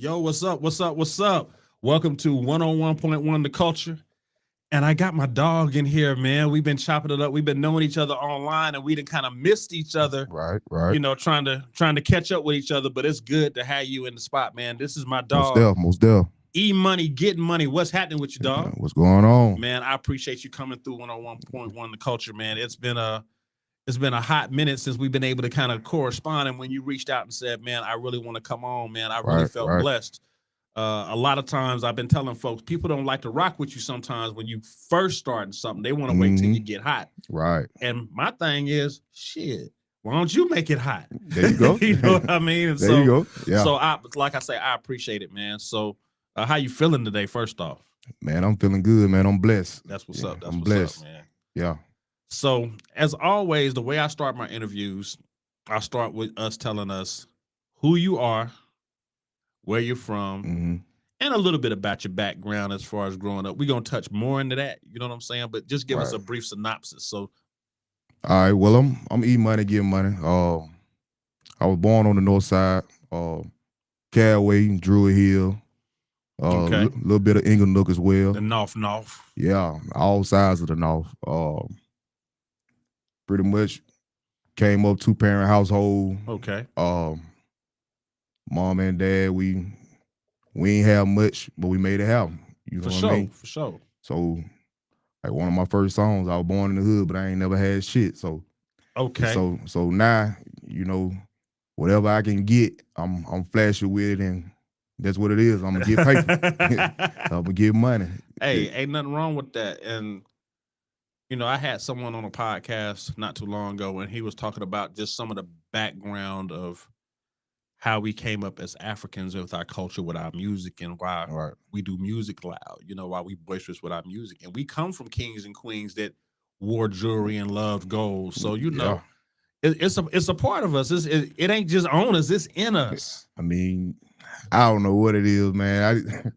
Yo, what's up? What's up? What's up? Welcome to 101.1 The Culture. And I got my dog in here, man. We've been chopping it up. We've been knowing each other online, and we done kind of missed each other. Right. You know, trying to catch up with each other. But it's good to have you in the spot, man. This is my Most dog. deaf. E-Money, getting money. What's happening with you, dog? What's going on? Man, I appreciate you coming through 101.1 The Culture, man. It's been a hot minute since we've been able to kind of correspond. And when you reached out and said, man, I really want to come on, man, I really felt blessed. A lot of times I've been telling folks, people don't like to rock with you sometimes when you first starting something. They want to wait till you get hot. Right. And my thing is, shit, why don't you make it hot? There you go. You know what I mean? And there you go. Yeah. So like I say, I appreciate it, man. So how you feeling today, first off? Man, I'm feeling good, man. I'm blessed. That's what's up. That's I'm what's blessed. up, man. Yeah. So as always, the way I start my interviews, I start with us telling us who you are, where you're from, and a little bit about your background as far as growing up. We're going to touch more into that, you know what I'm saying? But just give us a brief synopsis. So, all right, well, I'm E-Money, getting money. I was born on the north side, Cadway, Druid Hill, little bit of Inglenook as well. The North. Yeah, all sides of the North. Pretty much came up two-parent household. Okay. Mom and dad, we ain't have much, but we made it happen. You know what I mean? For sure. So, like one of my first songs, I was born in the hood, but I ain't never had shit. So, okay. So now, you know, whatever I can get, I'm flashy with it, and that's what it is. I'm gonna get paper. I'm gonna get money. Hey, ain't nothing wrong with that. And you know, I had someone on a podcast not too long ago, and he was talking about just some of the background of how we came up as Africans with our culture, with our music, and why we do music loud, you know, why we boisterous with our music. And we come from kings and queens that wore jewelry and loved gold. So, you know, it's a part of us. It ain't just on us, it's in us. I mean, I don't know what it is, man.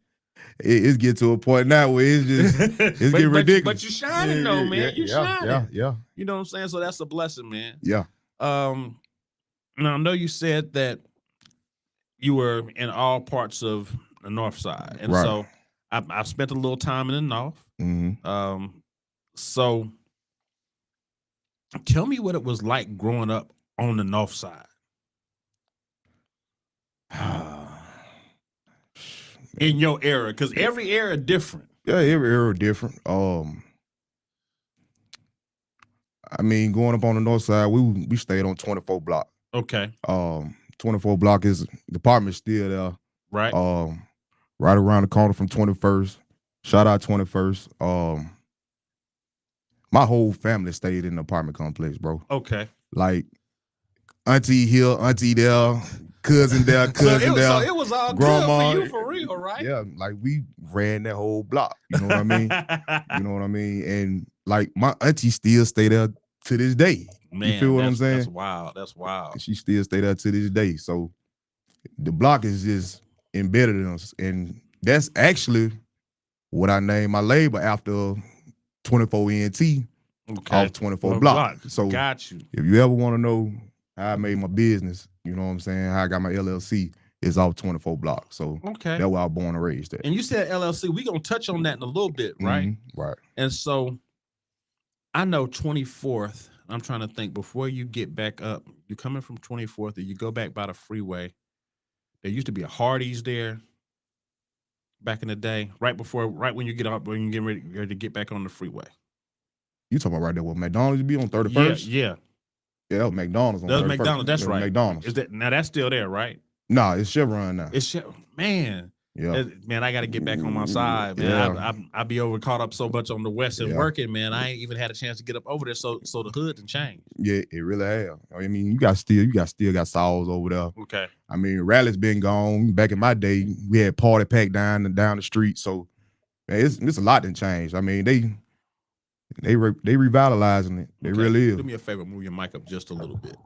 It's get to a point now where it's getting ridiculous. But you shining though, man. You shining. Yeah. You know what I'm saying? So that's a blessing, man. Yeah. Now I know you said that you were in all parts of the north side. And so I've spent a little time in the north. So tell me what it was like growing up on the north side. In your era, because every era different. Yeah, every era different. I mean, going up on the north side, we stayed on 24 block. Okay. 24 block is the apartment still there. Right. Right around the corner from 21st. Shout out 21st. My whole family stayed in the apartment complex, bro. Okay. Like auntie here, auntie there, cousin there, cousin there. So it was all grandma, good for you, for real, right? Yeah, like we ran that whole block. You know what I mean? You know what I mean? And like my auntie still stay there to this day. Man, you feel what I'm saying? That's wild. She still stay there to this day. So the block is just embedded in us. And that's actually what I named my label after 24 ENT off 24 block. So got you. If you ever want to know how I made my business, you know what I'm saying, how I got my LLC, is off 24 block. So that's where I was born and raised at. And you said LLC. We're going to touch on that in a little bit, right? Right. And so I know 24th, I'm trying to think, before you get back up, you're coming from 24th, or you go back by the freeway. There used to be a Hardee's there back in the day, right when you get up, when you get ready to get back on the freeway. You talking about right there where McDonald's be on 31st? Yeah. Yeah, that was McDonald's on 31st. McDonald's, that's right. McDonald's. Now that's still there, right? Nah, it's Chevron now. Man. Yeah. Man, I got to get back on my side, man. Yeah. I be caught up so much on the west and working, man. I ain't even had a chance to get up over there, so the hood done changed. Yeah, it really have. I mean, you still got Saul's over there. Okay. I mean, Rally's been gone. Back in my day, we had Party Pack down the street. So man, it's a lot that changed. I mean, they revitalizing it. They really is. Do me a favor, move your mic up just a little bit.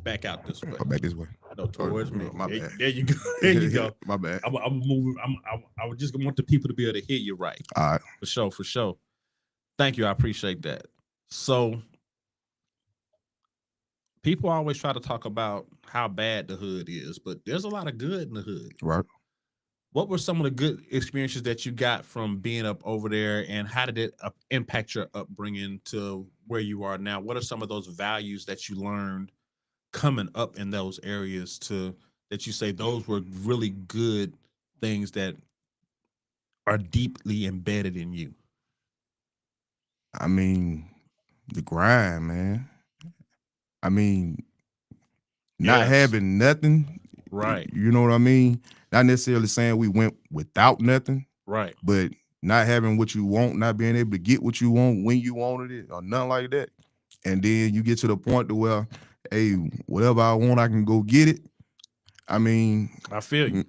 Back out this way. Back this way. No, towards me. My bad. There you go. There you go. My bad. I'm moving. I would just want the people to be able to hear you right. All right. For sure. Thank you. I appreciate that. So people always try to talk about how bad the hood is, but there's a lot of good in the hood. Right. What were some of the good experiences that you got from being up over there, and how did it impact your upbringing to where you are now? What are some of those values that you learned coming up in those areas to that you say those were really good things that are deeply embedded in you? I mean, the grind, man. I mean, not Yes. having nothing, Right. you know what I mean? Not necessarily saying we went without nothing, Right. but not having what you want, not being able to get what you want when you wanted it, or nothing like that. And then you get to the point to where, hey, whatever I want, I can go get it. I mean, I feel you. mm,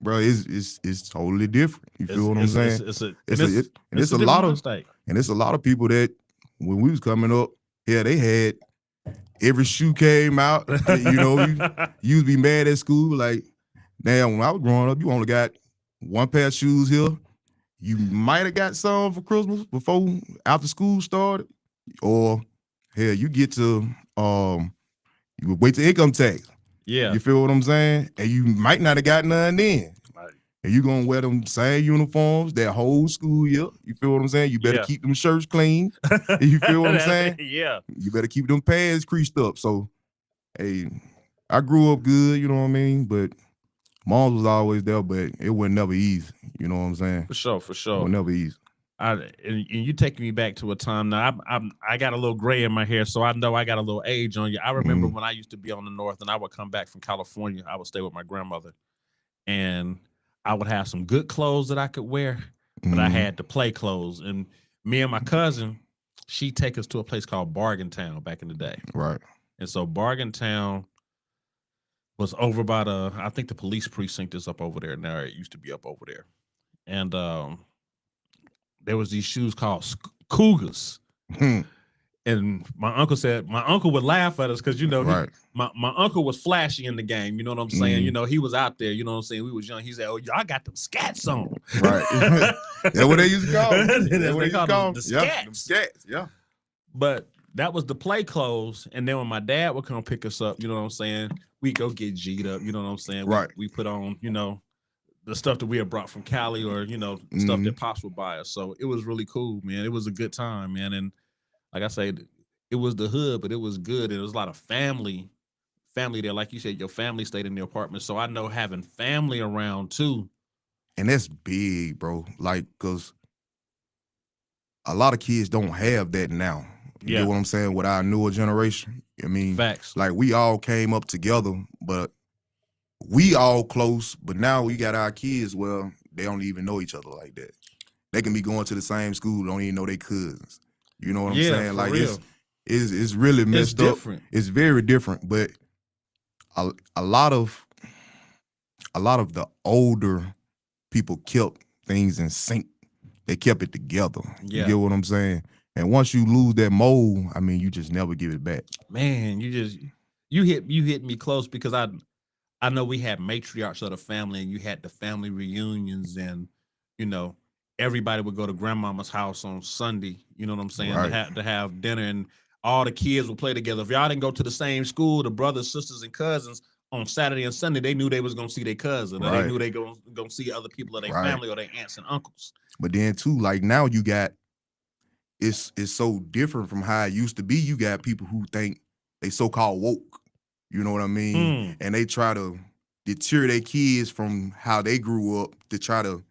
bro, it's totally different. You feel what I'm saying? It's a It's a it, and it's it's a a different lot mind of state. and it's a lot of people that when we was coming up, yeah, they had every shoe came out. You'd be mad at school, like, damn, when I was growing up, you only got one pair of shoes here. You might have got some for Christmas before after school started. Or hell, you get to you would wait till income tax. Yeah. You feel what I'm saying? And you might not have got none then. Right. And you gonna wear them same uniforms that whole school year. You feel what I'm saying? You better Yeah. keep them shirts clean. You feel what I'm saying? Yeah. You better keep them pads creased up. So, hey, I grew up good, you know what I mean? But mom was always there, but it was never easy. You know what I'm saying? For sure. For It was sure. never easy. And you taking me back to a time now. I got a little gray in my hair, so I know I got a little age on you. I remember Mhm. when I used to be on the north, and I would come back from California. I would stay with my grandmother, and I would have some good clothes that I could wear, but I Mhm. had to play clothes. And me and my cousin, she'd take us to a place called Bargain Town back in the day. Right. And so Bargain Town was over by I think the police precinct is up over there now. It used to be up over there. And there was these shoes called Cougars. Hmm. And my uncle would laugh at us because Right. my uncle was flashy in the game. You know what I'm saying? Mhm. He was out there. You know what I'm saying? We was young. He said, "Oh, y'all got them scats on." Right. That's what they used to call them. That's As what they they used to call call them, them. the Yeah. Them scats. scats. Yeah. But that was the play clothes. And then when my dad would come pick us up, you know what I'm saying? We go get G'd up. You know what I'm saying? Right. We put on, the stuff that we had brought from Cali, or stuff Mhm. that Pops would buy us. So it was really cool, man. It was a good time, man. And like I said, it was the hood, but it was good. It was a lot of family there. Like you said, your family stayed in the apartment. So I know having family around too. And that's big, bro. Like, cause a lot of kids don't have that now. You get Yeah, what I'm saying? With our newer generation. I mean, facts. like we all came up together, but we all close, but now we got our kids, well, they don't even know each other like that. They can be going to the same school, don't even know their cousins. You know what I'm Yeah, saying? for Like real. it's really It's messed up. different. It's very different, but a, a lot of the older people kept things in sync. They kept it together. You Yeah. get what I'm saying? And once you lose that mold, I mean, you just never give it back. Man, you hit me close because I know we had matriarchs of the family, and you had the family reunions, and you know everybody would go to grandmama's house on Sunday. You know what I'm saying, to Right, have dinner, and all the kids would play together. If y'all didn't go to the same school, the brothers, sisters, and cousins on Saturday and Sunday, they knew they was gonna see their cousin, or they right, knew they gonna see other people of their right. family or their aunts and uncles. But then too, like now you got it's so different from how it used to be. You got people who think they so-called woke. You know what I mean? Mm, And they try to deter their kids from how they grew up to try to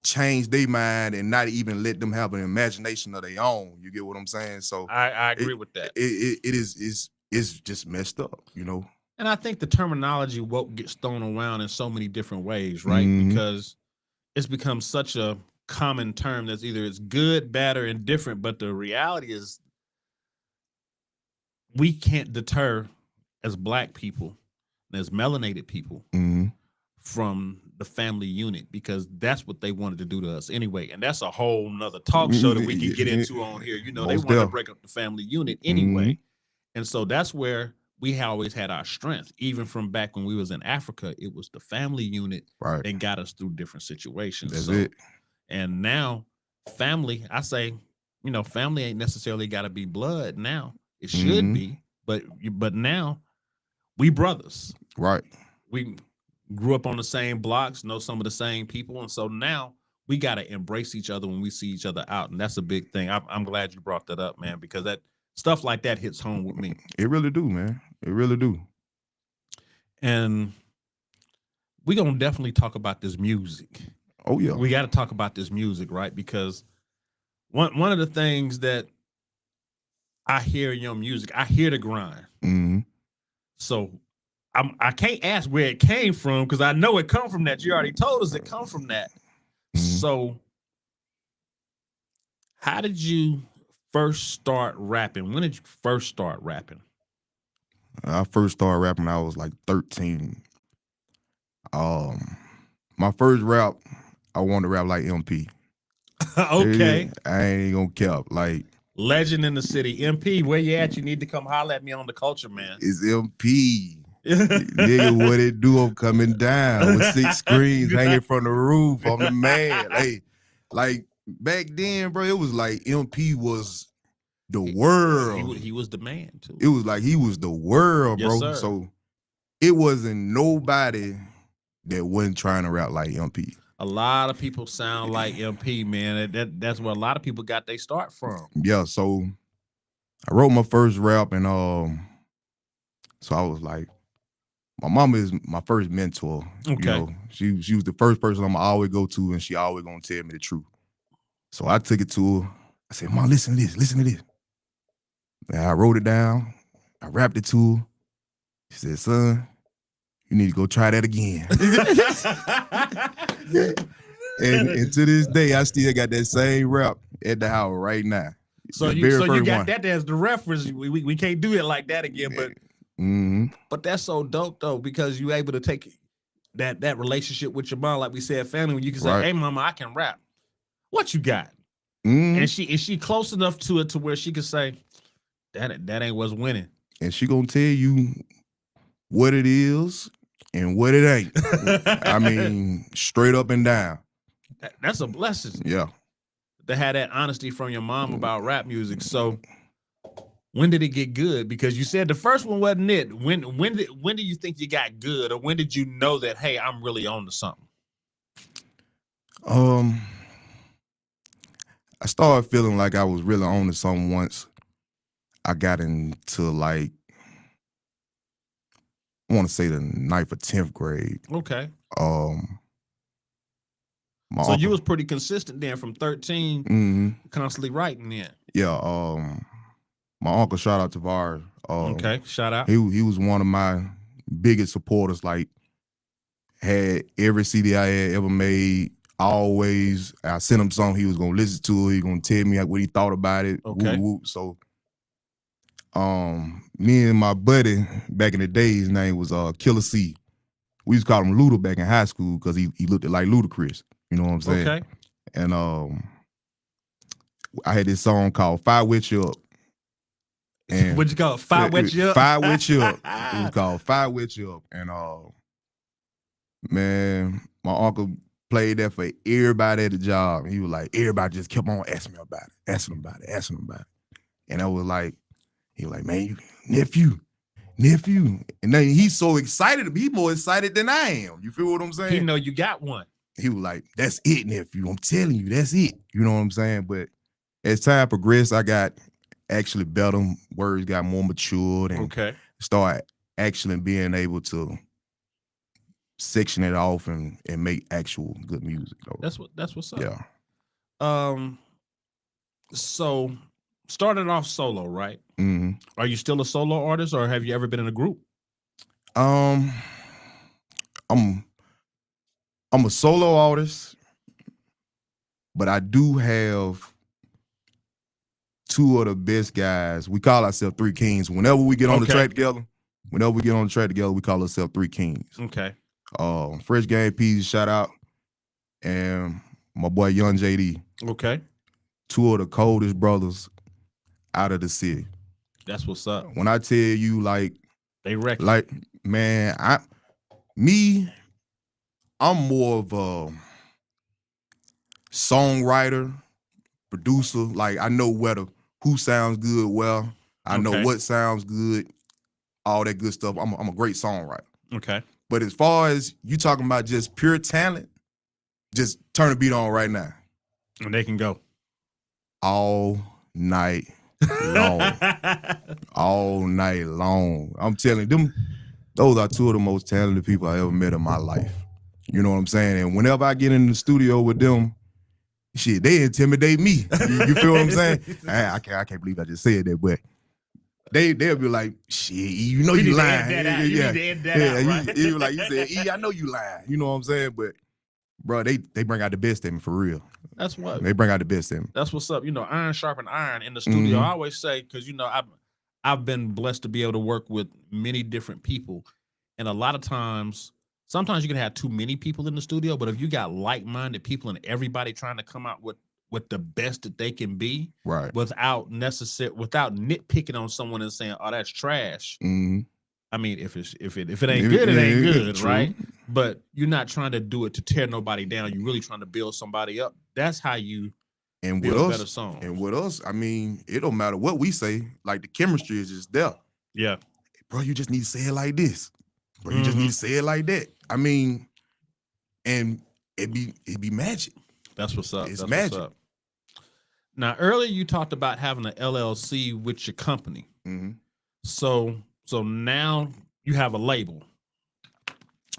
change their mind and not even let them have an imagination of their own. You get what I'm saying? So I it agree with that. it is it's just messed up, you know. And I think the terminology woke gets thrown around in so many different ways, right? Hmm. Because it's become such a common term that's either it's good, bad, or indifferent. But the reality is we can't deter as black people and as melanated people Hmm. from the family unit, because that's what they wanted to do to us anyway. And that's a whole nother talk show that we can get into on here. They Most wanted to deaf. break up the family unit Hmm. anyway. And so that's where we always had our strength. Even from back when we was in Africa, it was the family unit Right. that got us through different situations. That's So, it. and now family, I say, family ain't necessarily got to be blood now. It should Hmm. be, but now we brothers. Right. We grew up on the same blocks, know some of the same people, and so now we got to embrace each other when we see each other out, and that's a big thing. I'm glad you brought that up, man, because that stuff like that hits home with me. It really do, man. It really do. And we're gonna definitely talk about this music. Oh yeah. We got to talk about this music, right? Because one of the things that I hear in your music, I hear the grind. Mm-hmm. So I can't ask where it came from because I know it come from that. You already told us it come from that. Mm-hmm. So how did you first start rapping? When did you first start rapping? I first started rapping when I was like 13. My first rap, I wanted to rap like MP. Okay. I ain't gonna cap. Like, legend in the city. MP, where you at? You need to come holler at me on the culture, man. it's MP. Nigga, what it do? I'm coming down with 6 screens hanging from the roof. I'm the man. Hey, like back then, bro, it was like MP was the world. He was the man too. It was like he was the world, Yes, bro. sir. So it wasn't nobody that wasn't trying to rap like MP. A lot of people sound like MP, man. That's where a lot of people got their start from. Yeah, so I wrote my first rap, and so I was like, my mama is my first mentor. Okay. You know, she was the first person I'm always go to, and she always gonna tell me the truth. So I took it to her. I said, Mom, listen to this, listen to this. And I wrote it down. I rapped it to her. She said, son, you need to go try that again. and to this day, I still got that same rap at the house right now. So you got that as the reference. We can't do it like that again, but but that's so dope though, because you able to take that relationship with your mom, like we said, family, when you can say, right. Hey mama, I can rap. What you got? And is she close enough to it to where she can say, that ain't what's winning. And she gonna tell you what it is and what it ain't. I mean, straight up and down. That's a blessing. Yeah. To have that honesty from your mom about rap music. So when did it get good? Because you said the first one wasn't it. When do you think you got good, or when did you know that, hey, I'm really on to something? I started feeling like I was really on to something once I got into, like, I want to say the 9th or 10th grade. Okay. So uncle, you was pretty consistent then from 13, constantly writing then. Yeah. My uncle, shout out to Var. Okay, shout out. He was one of my biggest supporters. Like, had every CD I had ever made. Always, I sent him something, he was gonna listen to it. He gonna tell me what he thought about it. Okay. Whoop, whoop. So, me and my buddy back in the day, his name was Killer C. We used to call him Luda back in high school because he looked like Ludacris. You know what I'm saying? Okay. And I had this song called "Fire With You Up." And what'd you call it? Fire With You Up? Fire With You Up. It was called "Fire With You Up." And man, my uncle played that for everybody at the job. He was like, everybody just kept on asking me about it, asking him about it. And I was like, he was like, man, nephew. And then he's so excited. He's more excited than I am. You feel what I'm saying? He know you got one. He was like, that's it, nephew. I'm telling you, that's it. You know what I'm saying? But as time progressed, I got actually better. Words got more matured and started actually being able to section it off and make actual good music. Though. That's what's up. Yeah. So started off solo, right? Are you still a solo artist, or have you ever been in a group? I'm a solo artist, but I do have 2 of the best guys. We call ourselves 3 Kings. Whenever we get on the track together, we call ourselves 3 Kings. Okay. Fresh Game Peas, shout out, and my boy Young JD. Okay. 2 of the coldest brothers out of the city. That's what's up. When I tell you, like, they wreck. Like, man, I'm more of a songwriter, producer. Like, I know who sounds good well. I know what sounds good, all that good stuff. I'm a great songwriter. Okay. But as far as you talking about just pure talent, just turn the beat on right now. And they can go all night long. All night long. I'm telling them, those are two of the most talented people I ever met in my life. You know what I'm saying? And whenever I get in the studio with them, shit, they intimidate me. You feel what I'm saying? I can't believe I just said that, but they'll be like, shit, E, you know you lying. You need to end that out, right? You like you said, E, I know you lying. You know what I'm saying? But bro, they bring out the best in me for real. That's what they bring out the best in me. That's what's up. You know, iron sharpen iron in the studio. I always say, because you know, I've been blessed to be able to work with many different people, and a lot of times, sometimes you can have too many people in the studio. But if you got like-minded people and everybody trying to come out with the best that they can be, right, without nitpicking on someone and saying, "Oh, that's trash." I mean, if it ain't good, it ain't good, right? But you're not trying to do it to tear nobody down. You're really trying to build somebody up. That's how you build better songs. And with us, I mean, it don't matter what we say. Like the chemistry is just there. Yeah, bro, you just need to say it like this. Bro, you just need to say it like that. I mean, and it be magic. That's what's up. It's magic. What's up. Now, earlier you talked about having an LLC with your company. So now you have a label.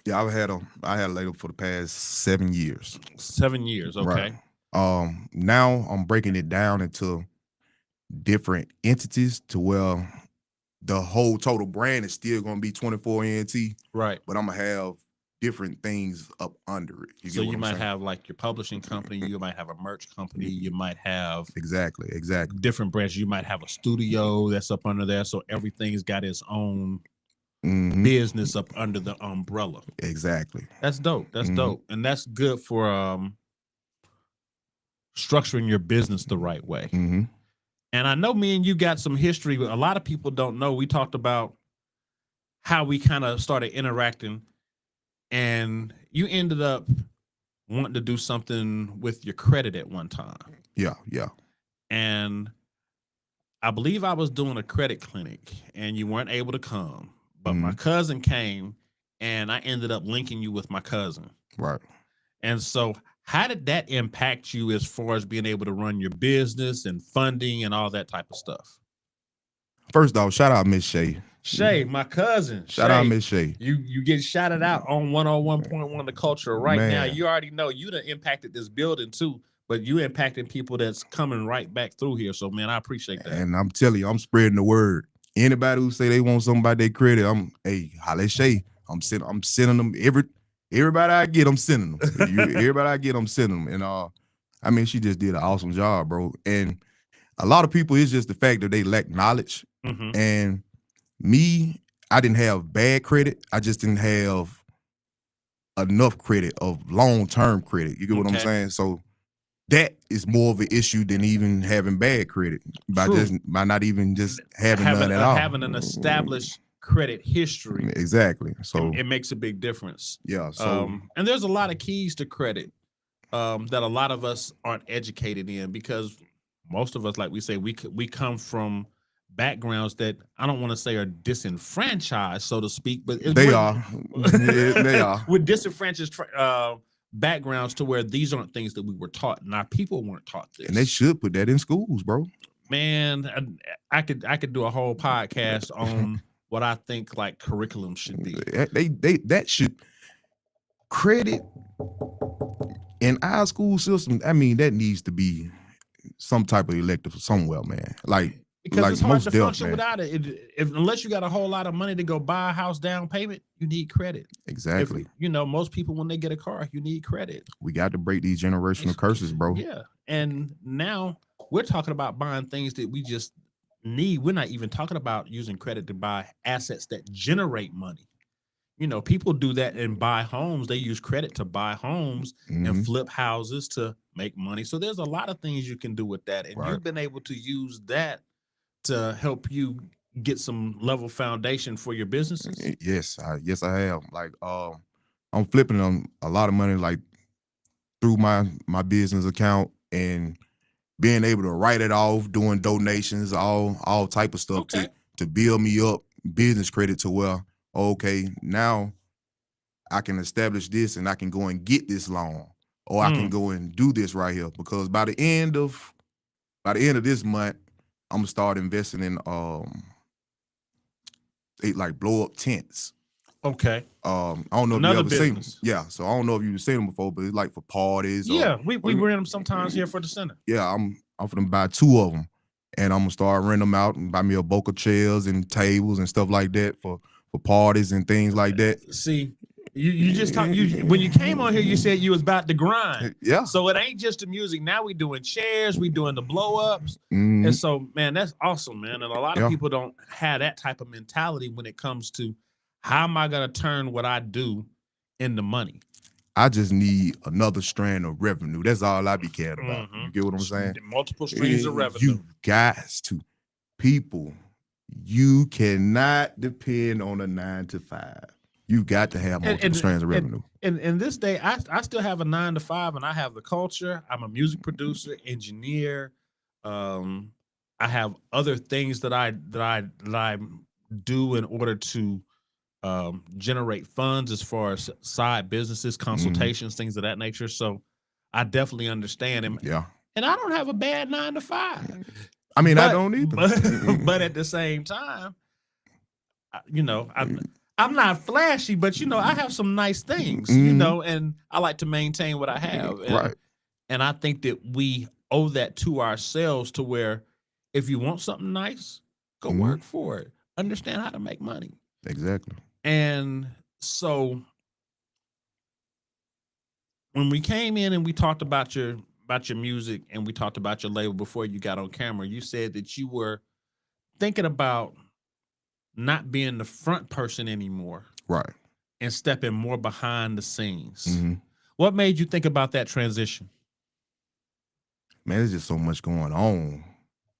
Yeah, I had a label for the past 7 years. 7 years, okay. Right. Now I'm breaking it down into different entities to where the whole total brand is still going to be 24 ENT. Right. But I'm going to have different things up under it. So you might have like your publishing company, you might have a merch company, you might have exactly different brands. You might have a studio that's up under there, so everything's got its own business up under the umbrella. Exactly. That's dope. That's dope, and that's good for structuring your business the right way. And I know me and you got some history. A lot of people don't know. We talked about how we kind of started interacting. And you ended up wanting to do something with your credit at one time. Yeah. And I believe I was doing a credit clinic and you weren't able to come. But my cousin came and I ended up linking you with my cousin. Right. And so how did that impact you as far as being able to run your business and funding and all that type of stuff? First off, shout out Miss Shay. Shay, my cousin. Shout out Miss Shay. You get shouted out on 101.1 The Culture right now. You already know you done impacted this building too, but you impacting people that's coming right back through here. So man, I appreciate that. And I'm telling you, I'm spreading the word. Anybody who say they want somebody their credit, holla at Shay. I'm sending them everybody I get, I'm sending them. Everybody I get, I'm sending them. And I mean, she just did an awesome job, bro. And a lot of people, it's just the fact that they lack knowledge. And me, I didn't have bad credit. I just didn't have enough credit of long-term credit. You get what I'm saying? So that is more of an issue than even having bad credit by not even just having none at all. Having an established credit history. Exactly. So it makes a big difference. Yeah. So and there's a lot of keys to credit that a lot of us aren't educated in, because most of us, like we say, we come from backgrounds that I don't want to say are disenfranchised, so to speak, but they are. They are. With disenfranchised backgrounds to where these aren't things that we were taught, and our people weren't taught this. And they should put that in schools, bro. Man, I could do a whole podcast on what I think like curriculum should be. That should credit in our school system. I mean, that needs to be some type of elective somewhere, man. Because it's hard to function without it. Unless you got a whole lot of money to go buy a house down payment, you need credit. Exactly. Most people, when they get a car, you need credit. We got to break these generational curses, bro. Yeah. And now we're talking about buying things that we just need. We're not even talking about using credit to buy assets that generate money. People do that and buy homes. They use credit to buy homes and flip houses to make money. So there's a lot of things you can do with that. And you've been able to use that to help you get some level foundation for your businesses? Yes, I have. I'm flipping them a lot of money through my business account and being able to write it off, doing donations, all type of stuff to build me up business credit to where, okay, now I can establish this and I can go and get this loan, or I can go and do this right here. Because by the end of this month, I'm gonna start investing in like blow up tents. Okay. I don't know if you Another ever seen them. business. Yeah, so I don't know if you've seen them before, but it's like for parties. Yeah, we rent them sometimes here for the center. Yeah, I'm finna buy 2 of them, and I'm gonna start renting them out and buy me a bulk of chairs and tables and stuff like that for parties and things like that. See, you just talk. When you came on here, you said you was about to grind. Yeah. So it ain't just the music. Now we doing chairs, we doing the blow ups, Mhm. and so man, that's awesome, man. And a lot of people don't have that type of mentality when it comes to how am I gonna turn what I do into money. I just need another strand of revenue. That's all I be caring about. You get what I'm saying? Multiple streams of revenue. You guys to people. You cannot depend on a 9 to 5. You got to have multiple strands of revenue. And in this day, I still have a 9 to 5, and I have the culture. I'm a music producer, engineer. I have other things that I do in order to generate funds as far as side businesses, consultations, things of that nature. So I definitely understand him. Yeah. And I don't have a bad 9 to 5. I mean, I don't either. But at the same time, you know, I'm not flashy, but you know, I have some nice things, you know, and I like to maintain what I have. And, Right. And I think that we owe that to ourselves, to where if you want something nice, go work for it. Understand how to make money. Exactly. And so when we came in and we talked about your music and we talked about your label before you got on camera, you said that you were thinking about not being the front person anymore. Right. And stepping more behind the scenes. Mm-hmm. What made you think about that transition? Man, there's just so much going on,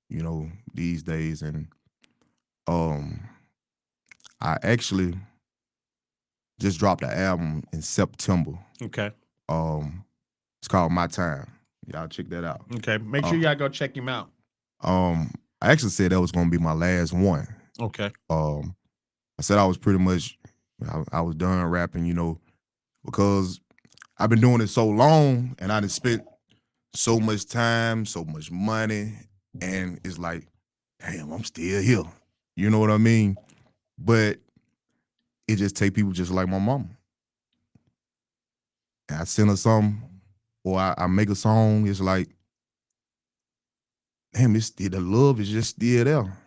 you know, these days. And I actually just dropped an album in September. Okay. It's called My Time. Y'all check that out. Okay. Make sure y'all go check him out. I actually said that was gonna be my last one. Okay. I said I was pretty much I was done rapping, you know, because I've been doing it so long and I done spent so much time, so much money, and it's like, damn, I'm still here. You know what I mean? But it just take people just like my mama. And I send her something, or I make a song, it's like, damn, the love is just still there.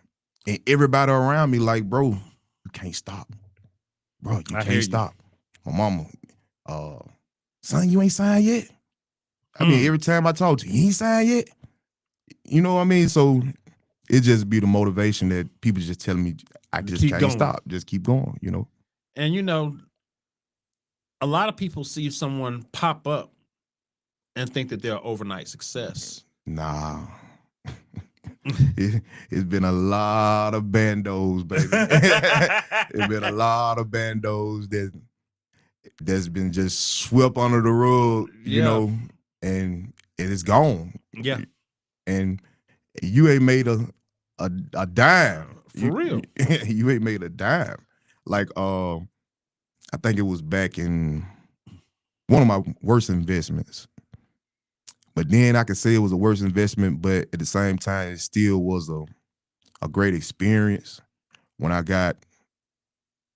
And everybody around me like, bro, you can't stop. Bro, you can't stop. My mama, son, you ain't signed yet? I mean, every time I talk to you, ain't signed yet? You know what I mean? So it just be the motivation that people just telling me I just can't stop. Just keep going, you know? And you know, a lot of people see someone pop up and think that they're overnight success. Nah. It's been a lot of bandos, baby. It's been a lot of bandos that's been just swept under the rug, you know, and it is gone. Yeah. And you ain't made a dime. For real. You ain't made a dime. Like I think it was back in one of my worst investments. But then I could say it was a worse investment, but at the same time, it still was a great experience when I got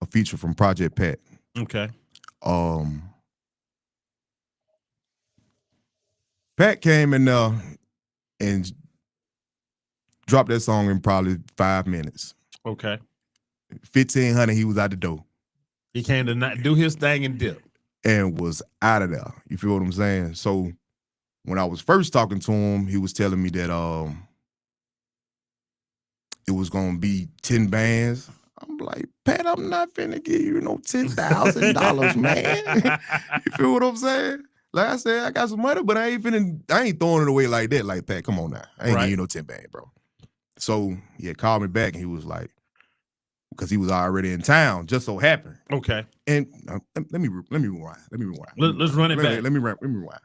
a feature from Project Pat. Okay. Pat came in there and dropped that song in probably 5 minutes. Okay. 1,500, he was out the door. He came to not do his thing and dip. And was out of there. You feel what I'm saying? So when I was first talking to him, he was telling me that it was gonna be 10 bands. I'm like, Pat, I'm not finna give you no $10,000, man. You feel what I'm saying? Like I said, I got some money, but I ain't throwing it away like that. Like, Pat, come on now. I ain't giving you no 10 bands, bro. So he had called me back and he was like, because he was already in town, just so happened. Okay. And let me rewind. Let's run it back. Let me rewind.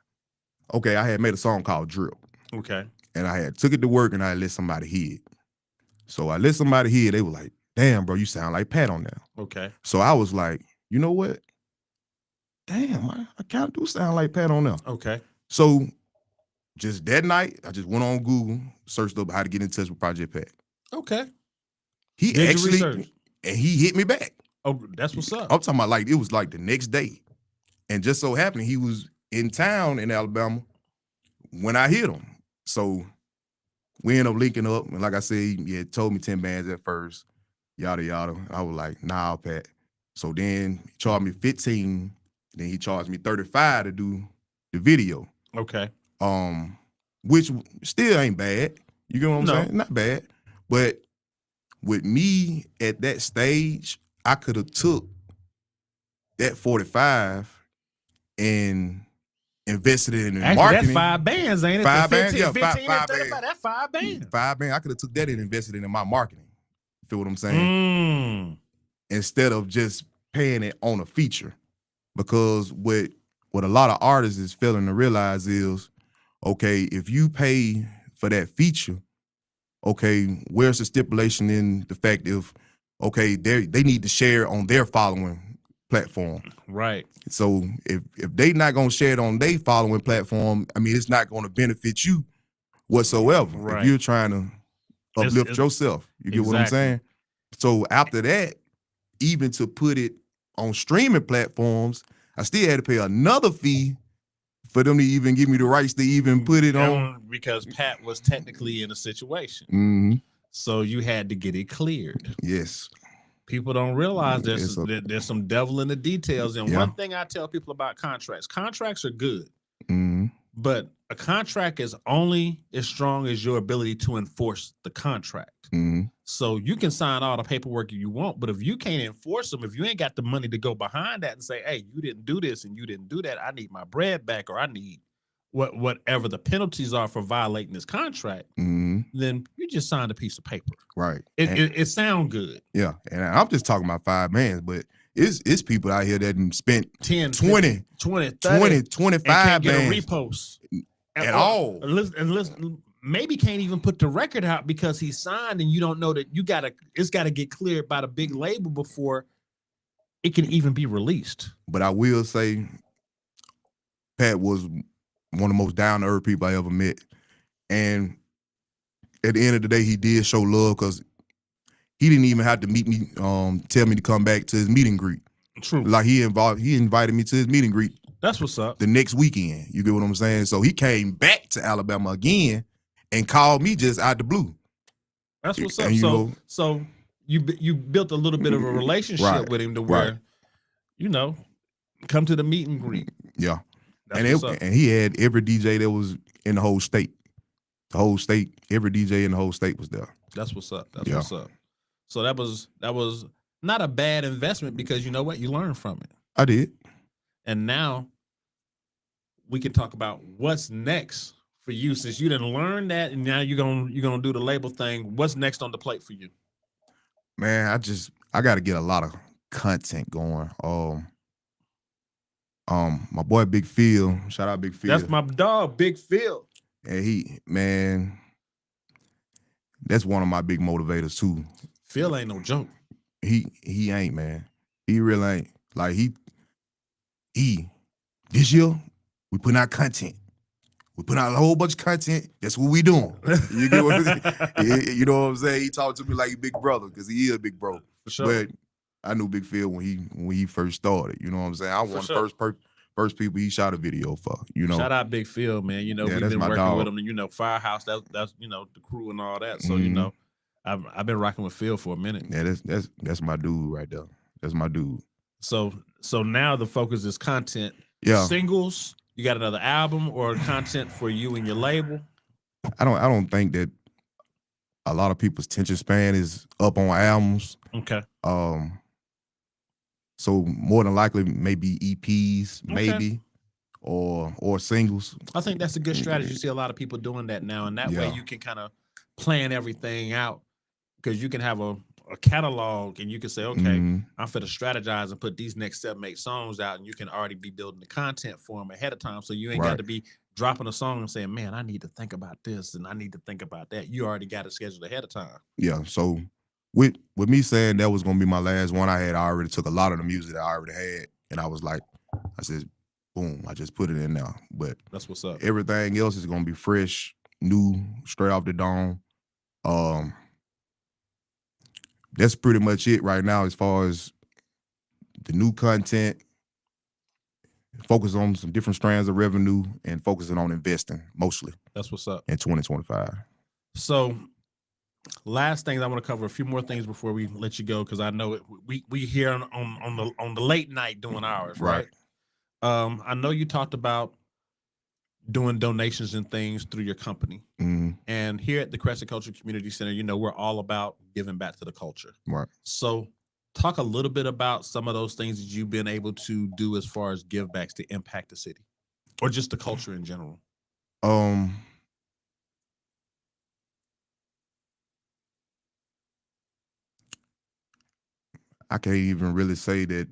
Okay, I had made a song called Drill. Okay. And I had took it to work and I let somebody hear it. So I let somebody hear it. They were like, damn, bro, you sound like Pat on there. Okay. So I was like, you know what? damn, I kind of do sound like Pat on there. Okay. So just that night, I just went on Google, searched up how to get in touch with Project Pat. Okay. He Did your actually, research? and he hit me back. Oh, that's what's up. I'm talking about like, it was like the next day. And just so happened, he was in town in Alabama when I hit him. So we ended up linking up. And like I said, he told me 10 bands at first, yada, yada. I was like, nah, Pat. So then he charged me 15. Then he charged me 35 to do the video. Okay. Which still ain't bad. You get what I'm saying? Not bad. But with me at that stage, I could have took that 45 and invested it in Actually, marketing. that's 5 bands, ain't it? 5 15, bands, yeah, 15 five and 35, bands. that's 5 bands. 5 bands. I could have took that and invested it in my marketing. Feel what I'm saying? Instead of just paying it on a feature. Because what a lot of artists is failing to realize is, okay, if you pay for that feature, okay, where's the stipulation in the fact of, okay, they need to share on their following platform. Right. So if they not gonna share it on their following platform, I mean, it's not gonna benefit you whatsoever. Right. If you're trying to uplift yourself, you get what I'm saying? So after that, even to put it on streaming platforms, I still had to pay another fee for them to even give me the rights to even put it on. Because Pat was technically in a situation. Mm-hmm. So you had to get it cleared. Yes. People don't realize there's some devil in the details. And one thing I tell people about contracts are good. Mm-hmm. But a contract is only as strong as your ability to enforce the contract. Mm-hmm. So you can sign all the paperwork you want, but if you can't enforce them, if you ain't got the money to go behind that and say, hey, you didn't do this and you didn't do that, I need my bread back, or I need whatever the penalties are for violating this contract, then you just signed a piece of paper. Right. It sounds good. Yeah. And I'm just talking about 5 bands, but it's people out here that spent 10, 20, 20, 25 can't bands. get a repost At all. And listen, maybe can't even put the record out because he signed and you don't know that it's got to get cleared by the big label before it can even be released. But I will say Pat was one of the most down-to-earth people I ever met. And at the end of the day, he did show love because he didn't even have to meet me, tell me to come back to his meet and greet. True. Like he invited me to his meet and greet. That's what's up. The next weekend. You get what I'm saying? So he came back to Alabama again and called me just out the blue. That's what's up. So you built a little bit of a relationship with him to where, come to the meet and greet. Yeah. And he had every DJ that was in the whole state. The whole state, every DJ in the whole state was there. That's what's up. That's what's up. So that was not a bad investment because you know what? You learned from it. I did. And now we can talk about what's next for you since you didn't learn that and now you're gonna do the label thing. What's next on the plate for you? Man, I gotta get a lot of content going. My boy Big Phil, shout out Big Phil. That's my dog, Big Phil. And that's one of my big motivators too. Phil ain't no joke. He ain't, man. He really ain't. Like this year, we putting out content. We put out a whole bunch of content. That's what we doing. You get what I'm saying? You know what I'm saying? He talked to me like a big brother because he is a big bro. For sure. But I knew Big Phil when he first started. You know what I'm saying? I was one of the first people he shot a video for. You know. Shout out Big Phil, man. You know, we've been working with him, and Firehouse. That's the crew and all that. So I've been rocking with Phil for a minute. Yeah, that's my dude right there. That's my dude. So now the focus is content. Yeah. Singles. You got another album or content for you and your label? I don't think that a lot of people's attention span is up on albums. Okay. So more than likely maybe EPs, maybe, or singles. I think that's a good strategy. You see a lot of people doing that now, and that way you can kind of plan everything out because you can have a catalog and you can say, okay, I'm finna strategize and put these next 7-8 songs out, and you can already be building the content for them ahead of time. So you ain't got to be dropping a song and saying, man, I need to think about this and I need to think about that. You already got it scheduled ahead of time. Yeah. So with me saying that was gonna be my last one, I already took a lot of the music that I already had, and I was like, I said, boom, I just put it in there. But That's what's up. everything else is gonna be fresh, new, straight off the dome. Um, that's pretty much it right now as far as the new content. Focus on some different strands of revenue and focusing on investing mostly That's what's up. in 2025. So, last things I want to cover a few more things before we let you go, because I know we here on the late night doing ours, right? I know you talked about doing donations and things through your company, and here at the Crescent Culture Community Center, you know, we're all about giving back to the culture. Right. So, talk a little bit about some of those things that you've been able to do as far as give backs to impact the city, or just the culture in general. I can't even really say that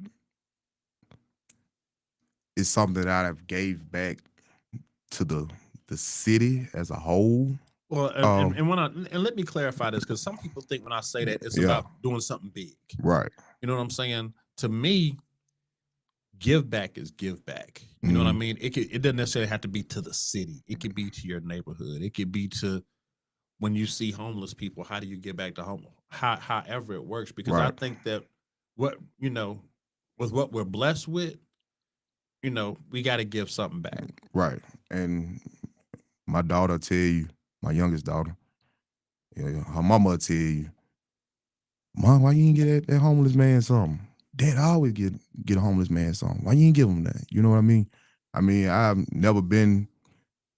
it's something that I've gave back to the city as a whole. Well, and let me clarify this, because some people think when I say that it's about doing something big. Right. You know what I'm saying? To me, give back is give back. You know what I mean? It doesn't necessarily have to be to the city. It could be to your neighborhood. It could be to when you see homeless people. How do you get back to home? However it works, because I think that with what we're blessed with, you know, we got to give something back. Right. And my daughter tell you, my youngest daughter, her mama tell you, Mom, why you didn't get that homeless man something? Dad, I always get a homeless man something. Why you didn't give him that? You know what I mean? I've never been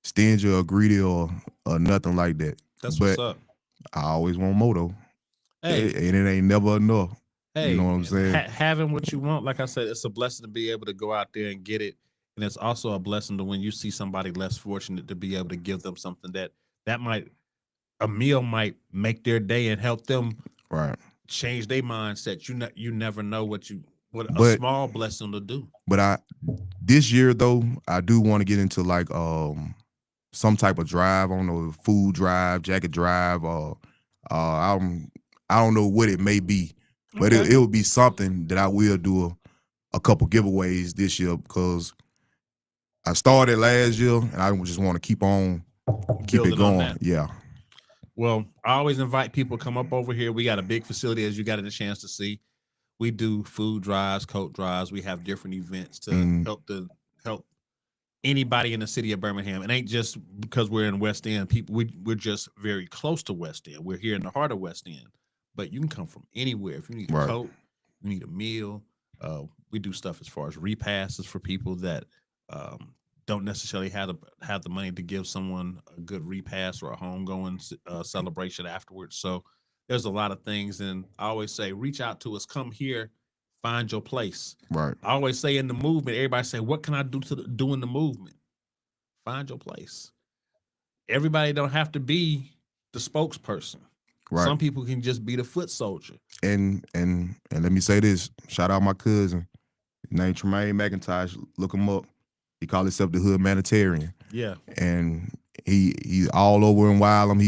stingy or greedy or nothing like that. That's what's up. I always want more though. Hey, and it ain't never enough. Hey, you know what I'm saying? Having what you want, like I said, it's a blessing to be able to go out there and get it, and it's also a blessing to when you see somebody less fortunate to be able to give them something that might a meal might make their day and help them change their mindset. You never know what a small blessing to do. But this year though, I do want to get into like some type of drive. I don't know, food drive, jacket drive, or I don't know what it may be. But it will be something that I will do a couple giveaways this year, because I started last year and I just want to keep it going. Yeah. Well, I always invite people to come up over here. We got a big facility, as you got a chance to see. We do food drives, coat drives. We have different events to help anybody in the city of Birmingham. It ain't just because we're in West End. We're just very close to West End. We're here in the heart of West End. But you can come from anywhere. If you need a coat, you need a meal. We do stuff as far as repasses for people that don't necessarily have the money to give someone a good repass or a homegoing celebration afterwards. So there's a lot of things, and I always say, reach out to us. Come here, find your place. Right. I always say in the movement, everybody say, what can I do to do in the movement? Find your place. Everybody don't have to be the spokesperson. Right. Some people can just be the foot soldier. And let me say this. Shout out my cousin. His name Tremaine McIntosh. Look him up. He called himself the Hood Humanitarian. Yeah. And he's all over in Wylam.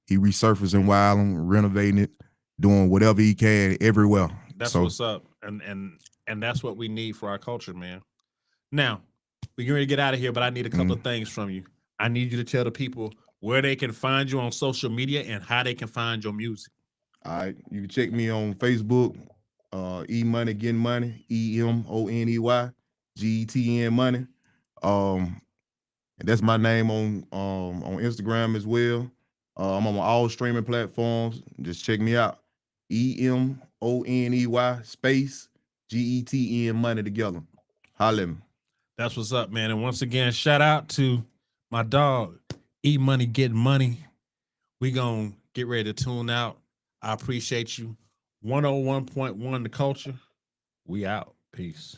He resurfacing in Wylam, renovating it, doing whatever he can everywhere. That's what's up. And that's what we need for our culture, man. Now, we're going to get out of here, but I need a couple of things from you. I need you to tell the people where they can find you on social media and how they can find your music. All right. You can check me on Facebook, EMONEY Getting Money, EMONEY GETN Money. And that's my name on Instagram as well. I'm on all streaming platforms. Just check me out. EMONEY space GETN Money together. Holla at me. That's what's up, man. And once again, shout out to my dog, EMONEY Getting Money. We gonna get ready to tune out. I appreciate you. 101.1 The Culture. We out. Peace.